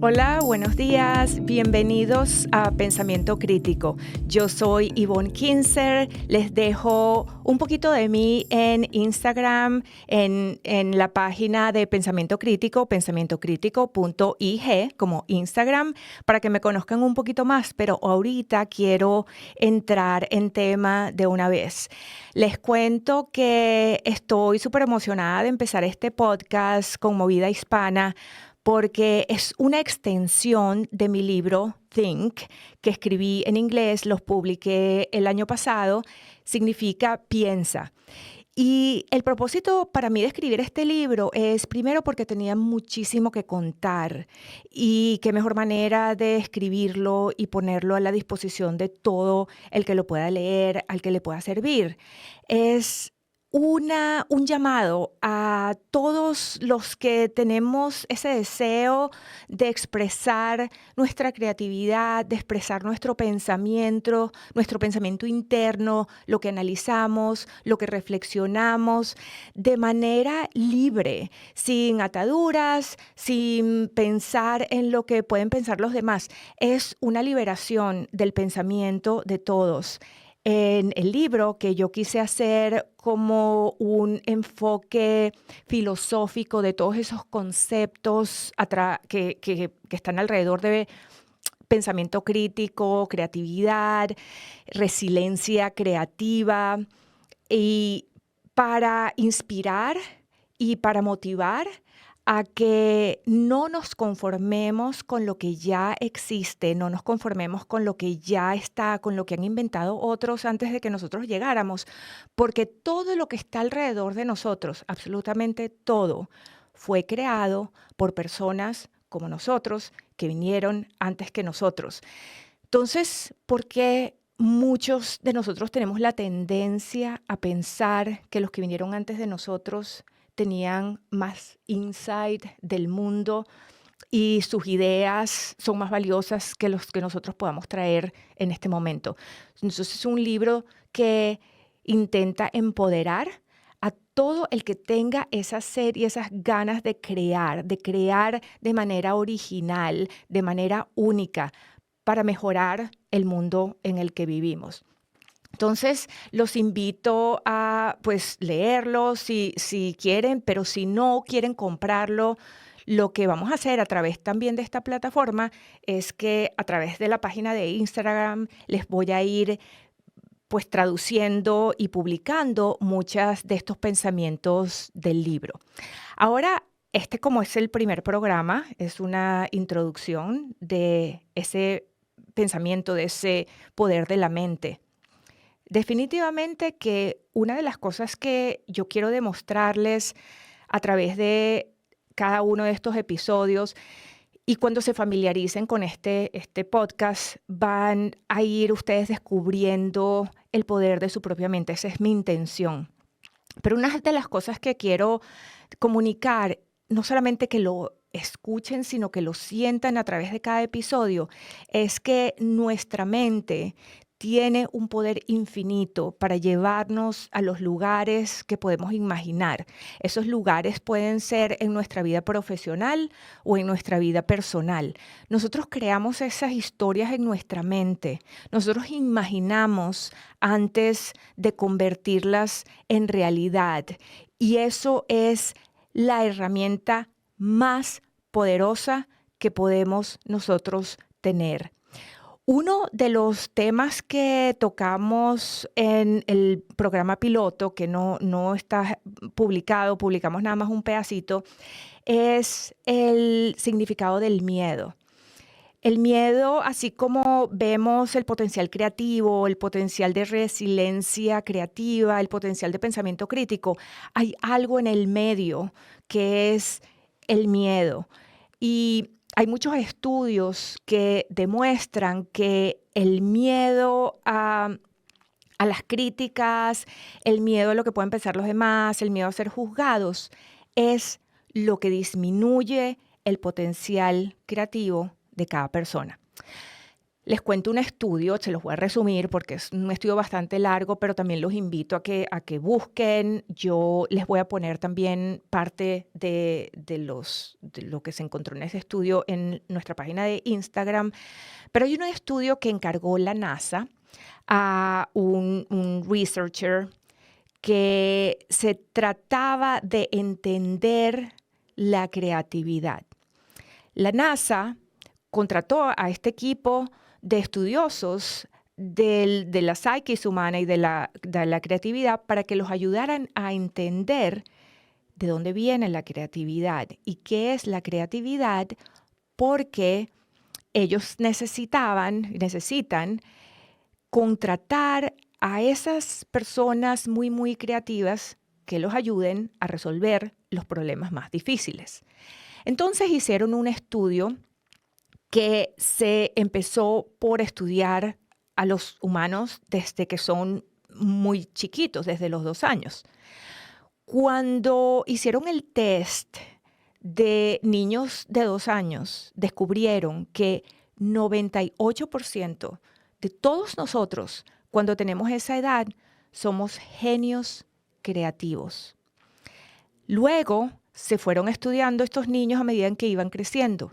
Hola, buenos días, bienvenidos a Pensamiento Crítico. Yo soy Yvonne Kinzer, les dejo un poquito de mí en Instagram, en la página de Pensamiento Crítico, pensamientocrítico.ig, como Instagram, para que me conozcan un poquito más, pero ahorita quiero entrar en tema de una vez. Les cuento que estoy súper emocionada de empezar este podcast con Movida Hispana, porque es una extensión de mi libro Think, que escribí en inglés, los publiqué el año pasado, significa piensa. Y el propósito para mí de escribir este libro es primero porque tenía muchísimo que contar y qué mejor manera de escribirlo y ponerlo a la disposición de todo el que lo pueda leer, al que le pueda servir. Es un llamado a todos los que tenemos ese deseo de expresar nuestra creatividad, de expresar nuestro pensamiento interno, lo que analizamos, lo que reflexionamos, de manera libre, sin ataduras, sin pensar en lo que pueden pensar los demás. Es una liberación del pensamiento de todos. En el libro, que yo quise hacer como un enfoque filosófico de todos esos conceptos que están alrededor de pensamiento crítico, creatividad, resiliencia creativa, y para inspirar y para motivar a que no nos conformemos con lo que ya existe, no nos conformemos con lo que ya está, con lo que han inventado otros antes de que nosotros llegáramos, porque todo lo que está alrededor de nosotros, absolutamente todo, fue creado por personas como nosotros, que vinieron antes que nosotros. Entonces, ¿por qué muchos de nosotros tenemos la tendencia a pensar que los que vinieron antes de nosotros tenían más insight del mundo y sus ideas son más valiosas que los que nosotros podamos traer en este momento? Entonces, es un libro que intenta empoderar a todo el que tenga esa sed y esas ganas de crear de manera original, de manera única, para mejorar el mundo en el que vivimos. Entonces, los invito a, pues, leerlo si quieren, pero si no quieren comprarlo, lo que vamos a hacer a través también de esta plataforma es que a través de la página de Instagram les voy a ir, pues, traduciendo y publicando muchas de estos pensamientos del libro. Ahora, como es el primer programa, es una introducción de ese pensamiento, de ese poder de la mente. Definitivamente que una de las cosas que yo quiero demostrarles a través de cada uno de estos episodios, y cuando se familiaricen con este podcast, van a ir ustedes descubriendo el poder de su propia mente. Esa es mi intención. Pero una de las cosas que quiero comunicar, no solamente que lo escuchen, sino que lo sientan a través de cada episodio, es que nuestra mente tiene un poder infinito para llevarnos a los lugares que podemos imaginar. Esos lugares pueden ser en nuestra vida profesional o en nuestra vida personal. Nosotros creamos esas historias en nuestra mente. Nosotros imaginamos antes de convertirlas en realidad. Y eso es la herramienta más poderosa que podemos nosotros tener. Uno de los temas que tocamos en el programa piloto, que no está publicado, publicamos nada más un pedacito, es el significado del miedo. El miedo, así como vemos el potencial creativo, el potencial de resiliencia creativa, el potencial de pensamiento crítico, hay algo en el medio que es el miedo. Y hay muchos estudios que demuestran que el miedo a las críticas, el miedo a lo que pueden pensar los demás, el miedo a ser juzgados, es lo que disminuye el potencial creativo de cada persona. les cuento un estudio, se los voy a resumir porque es un estudio bastante largo, pero también los invito a que busquen. Yo les voy a poner también parte de lo que se encontró en ese estudio en nuestra página de Instagram. Pero hay un estudio que encargó la NASA a un researcher que se trataba de entender la creatividad. La NASA contrató a este equipo de estudiosos de la psiquis humana y de la creatividad para que los ayudaran a entender de dónde viene la creatividad y qué es la creatividad, porque ellos necesitan contratar a esas personas muy, muy creativas que los ayuden a resolver los problemas más difíciles. Entonces hicieron un estudio que se empezó por estudiar a los humanos desde que son muy chiquitos, desde los 2 años. Cuando hicieron el test de niños de 2 años, descubrieron que 98% de todos nosotros, cuando tenemos esa edad, somos genios creativos. Luego se fueron estudiando estos niños a medida en que iban creciendo.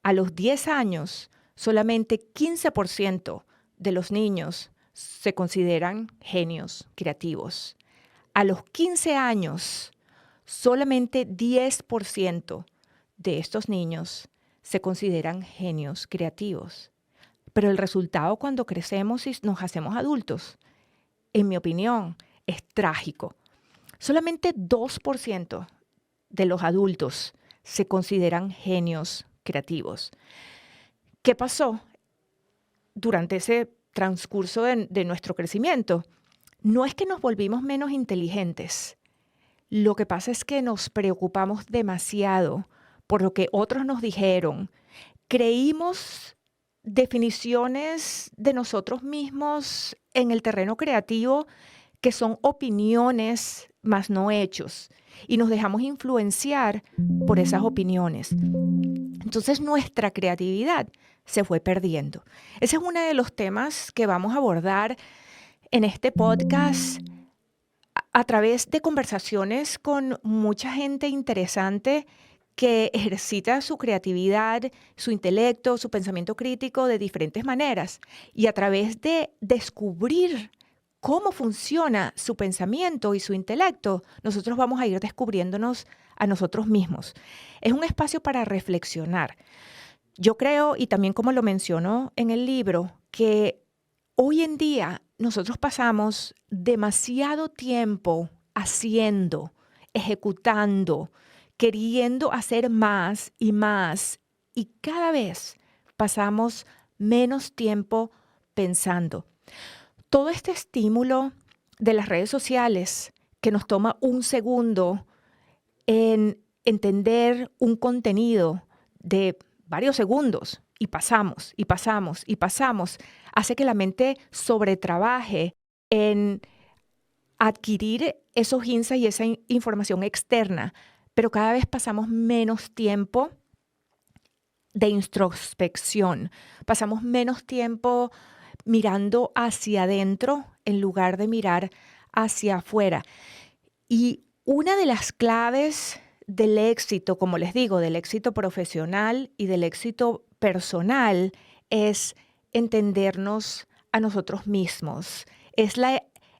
A los 10 años, solamente 15% de los niños se consideran genios creativos. A los 15 años, solamente 10% de estos niños se consideran genios creativos. Pero el resultado cuando crecemos y nos hacemos adultos, en mi opinión, es trágico. Solamente 2% de los adultos se consideran genios creativos. ¿Qué pasó durante ese transcurso de nuestro crecimiento? No es que nos volvimos menos inteligentes. Lo que pasa es que nos preocupamos demasiado por lo que otros nos dijeron. Creímos definiciones de nosotros mismos en el terreno creativo que son opiniones más no hechos, y nos dejamos influenciar por esas opiniones. Entonces nuestra creatividad se fue perdiendo. Ese es uno de los temas que vamos a abordar en este podcast a través de conversaciones con mucha gente interesante que ejercita su creatividad, su intelecto, su pensamiento crítico de diferentes maneras, y a través de descubrir cómo funciona su pensamiento y su intelecto, nosotros vamos a ir descubriéndonos a nosotros mismos. Es un espacio para reflexionar. Yo creo, y también como lo menciono en el libro, que hoy en día nosotros pasamos demasiado tiempo haciendo, ejecutando, queriendo hacer más, y cada vez pasamos menos tiempo pensando. Todo este estímulo de las redes sociales, que nos toma un segundo en entender un contenido de varios segundos, y pasamos, y pasamos, y pasamos, hace que la mente sobretrabaje en adquirir esos insights y esa información externa, pero cada vez pasamos menos tiempo de introspección, pasamos menos tiempo mirando hacia adentro en lugar de mirar hacia afuera. Y una de las claves del éxito, como les digo, del éxito profesional y del éxito personal, es entendernos a nosotros mismos. Es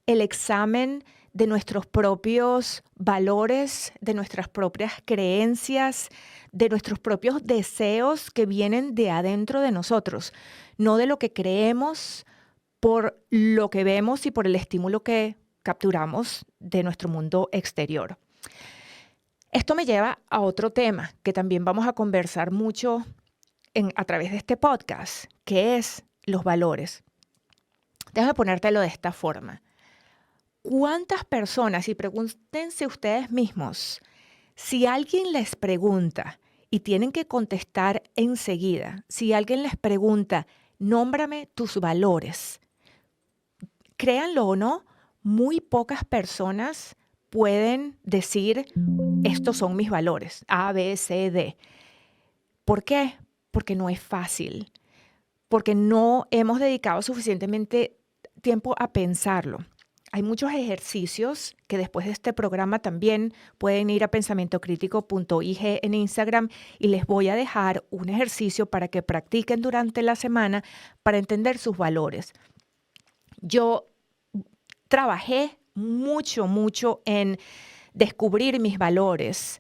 el examen de nuestros propios valores, de nuestras propias creencias, de nuestros propios deseos que vienen de adentro de nosotros, no de lo que creemos por lo que vemos y por el estímulo que capturamos de nuestro mundo exterior. Esto me lleva a otro tema que también vamos a conversar mucho a través de este podcast, que es los valores. Déjame ponértelo de esta forma. ¿Cuántas personas, y pregúntense ustedes mismos, si alguien les pregunta y tienen que contestar enseguida, si alguien les pregunta, nómbrame tus valores, créanlo o no, muy pocas personas pueden decir, estos son mis valores, A, B, C, D. ¿Por qué? Porque no es fácil. porque no hemos dedicado suficientemente tiempo a pensarlo. Hay muchos ejercicios que después de este programa también pueden ir a pensamientocrítico.ig en Instagram y les voy a dejar un ejercicio para que practiquen durante la semana para entender sus valores. Yo trabajé mucho en descubrir mis valores,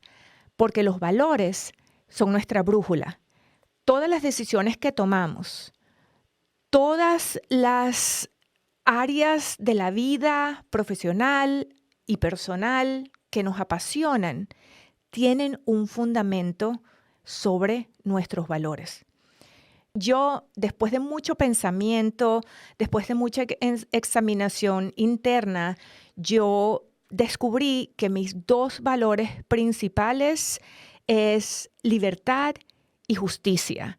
porque los valores son nuestra brújula. Todas las decisiones que tomamos, todas las áreas de la vida profesional y personal que nos apasionan tienen un fundamento sobre nuestros valores. Yo, después de mucho pensamiento, después de mucha examinación interna, yo descubrí que mis dos valores principales es libertad y justicia.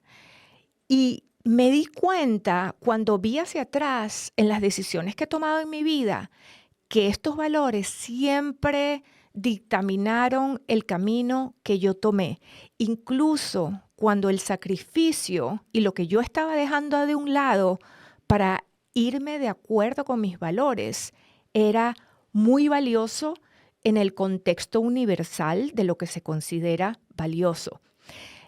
Y me di cuenta cuando vi hacia atrás en las decisiones que he tomado en mi vida que estos valores siempre dictaminaron el camino que yo tomé. Incluso cuando el sacrificio y lo que yo estaba dejando de un lado para irme de acuerdo con mis valores era muy valioso en el contexto universal de lo que se considera valioso.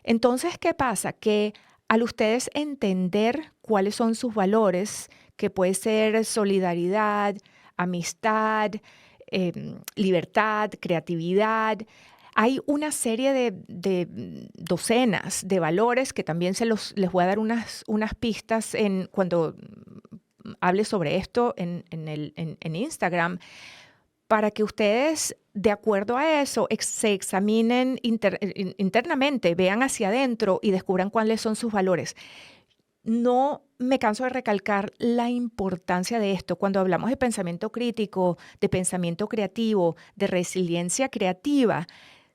Entonces, ¿qué pasa? Que al ustedes entender cuáles son sus valores, que puede ser solidaridad, amistad, libertad, creatividad, hay una serie de docenas de valores que también les voy a dar unas pistas cuando hable sobre esto en Instagram, para que ustedes, de acuerdo a eso, se examinen internamente, vean hacia adentro y descubran cuáles son sus valores. No me canso de recalcar la importancia de esto. Cuando hablamos de pensamiento crítico, de pensamiento creativo, de resiliencia creativa,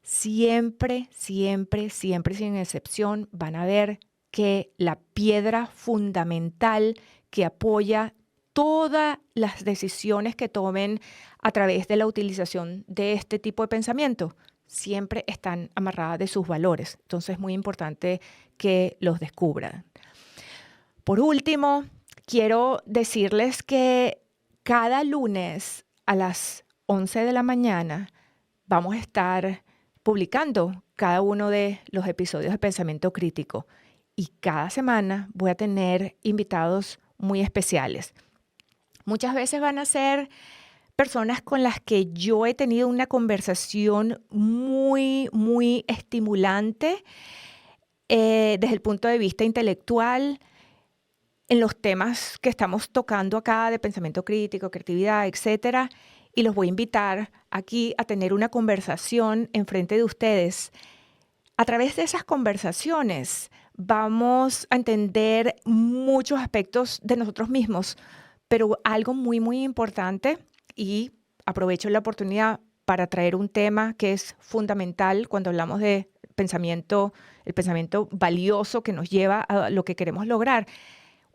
siempre, sin excepción, van a ver que la piedra fundamental que apoya todas las decisiones que tomen a través de la utilización de este tipo de pensamiento siempre están amarradas de sus valores. Entonces es muy importante que los descubran. Por último, quiero decirles que cada lunes a las 11 de la mañana vamos a estar publicando cada uno de los episodios de Pensamiento Crítico y cada semana voy a tener invitados muy especiales. Muchas veces van a ser personas con las que yo he tenido una conversación muy estimulante desde el punto de vista intelectual en los temas que estamos tocando acá de pensamiento crítico, creatividad, etcétera. Y los voy a invitar aquí a tener una conversación enfrente de ustedes. A través de esas conversaciones vamos a entender muchos aspectos de nosotros mismos, pero algo muy importante, y aprovecho la oportunidad para traer un tema que es fundamental cuando hablamos de pensamiento, el pensamiento valioso que nos lleva a lo que queremos lograr.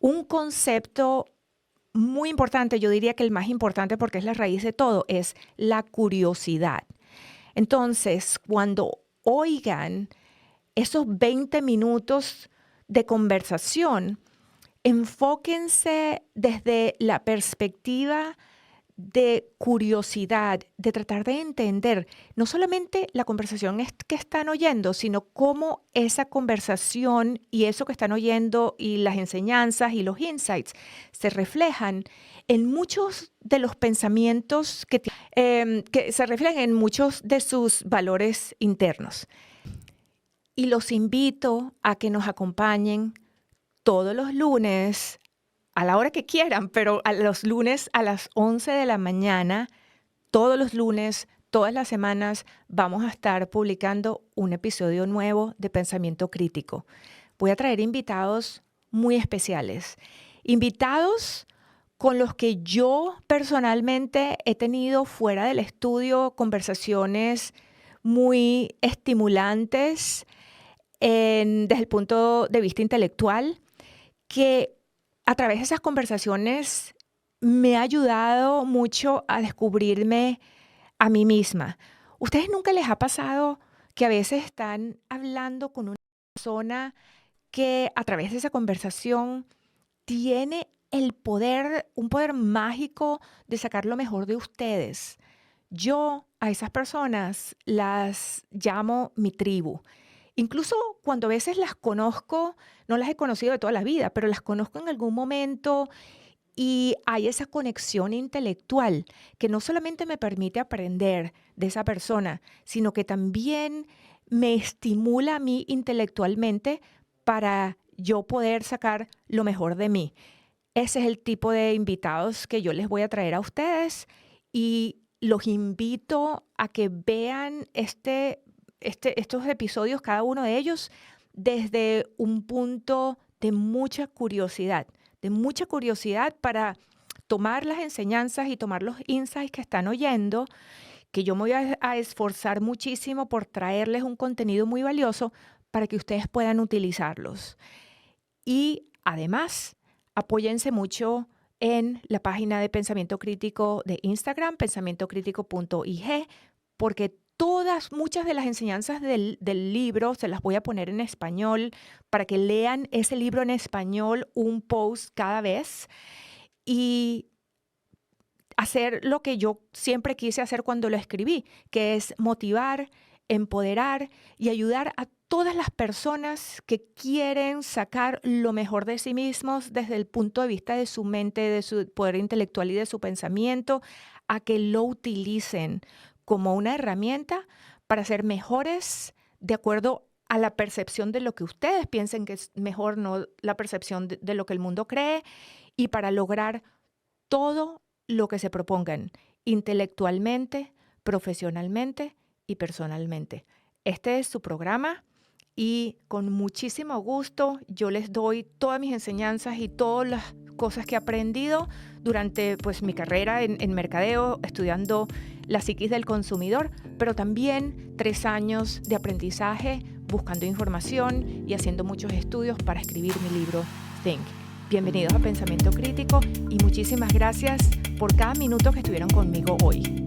Un concepto muy importante, yo diría que el más importante porque es la raíz de todo, es la curiosidad. Entonces, cuando oigan esos 20 minutos de conversación, enfóquense desde la perspectiva de curiosidad, de tratar de entender no solamente la conversación que están oyendo, sino cómo esa conversación y eso que están oyendo y las enseñanzas y los insights se reflejan en muchos de los pensamientos que se reflejan en muchos de sus valores internos. Y los invito a que nos acompañen todos los lunes a la hora que quieran, pero a los lunes a las 11 de la mañana, todos los lunes, todas las semanas, vamos a estar publicando un episodio nuevo de Pensamiento Crítico. Voy a traer invitados muy especiales, invitados con los que yo personalmente he tenido fuera del estudio conversaciones muy estimulantes desde el punto de vista intelectual, que a través de esas conversaciones me ha ayudado mucho a descubrirme a mí misma. ¿Ustedes nunca les ha pasado que a veces están hablando con una persona que a través de esa conversación tiene el poder, un poder mágico de sacar lo mejor de ustedes. Yo a esas personas las llamo mi tribu. Incluso cuando a veces las conozco, no las he conocido de toda la vida, pero las conozco en algún momento y hay esa conexión intelectual que no solamente me permite aprender de esa persona, sino que también me estimula a mí intelectualmente para yo poder sacar lo mejor de mí. Ese es el tipo de invitados que yo les voy a traer a ustedes y los invito a que vean estos episodios, cada uno de ellos, desde un punto de mucha curiosidad para tomar las enseñanzas y tomar los insights que están oyendo, que yo me voy a esforzar muchísimo por traerles un contenido muy valioso para que ustedes puedan utilizarlos. Y además, apóyense mucho en la página de Pensamiento Crítico de Instagram, pensamientocrítico.ig, porque muchas de las enseñanzas del libro se las voy a poner en español para que lean ese libro en español, un post cada vez, y hacer lo que yo siempre quise hacer cuando lo escribí, que es motivar, empoderar y ayudar a todas las personas que quieren sacar lo mejor de sí mismos desde el punto de vista de su mente, de su poder intelectual y de su pensamiento, a que lo utilicen como una herramienta para ser mejores de acuerdo a la percepción de lo que ustedes piensen que es mejor, no la percepción de lo que el mundo cree, y para lograr todo lo que se propongan intelectualmente, profesionalmente y personalmente. Este es su programa y con muchísimo gusto yo les doy todas mis enseñanzas y todas las cosas que he aprendido durante mi carrera en mercadeo, estudiando la psiquis del consumidor, pero también 3 años de aprendizaje, buscando información y haciendo muchos estudios para escribir mi libro Think. Bienvenidos a Pensamiento Crítico y muchísimas gracias por cada minuto que estuvieron conmigo hoy.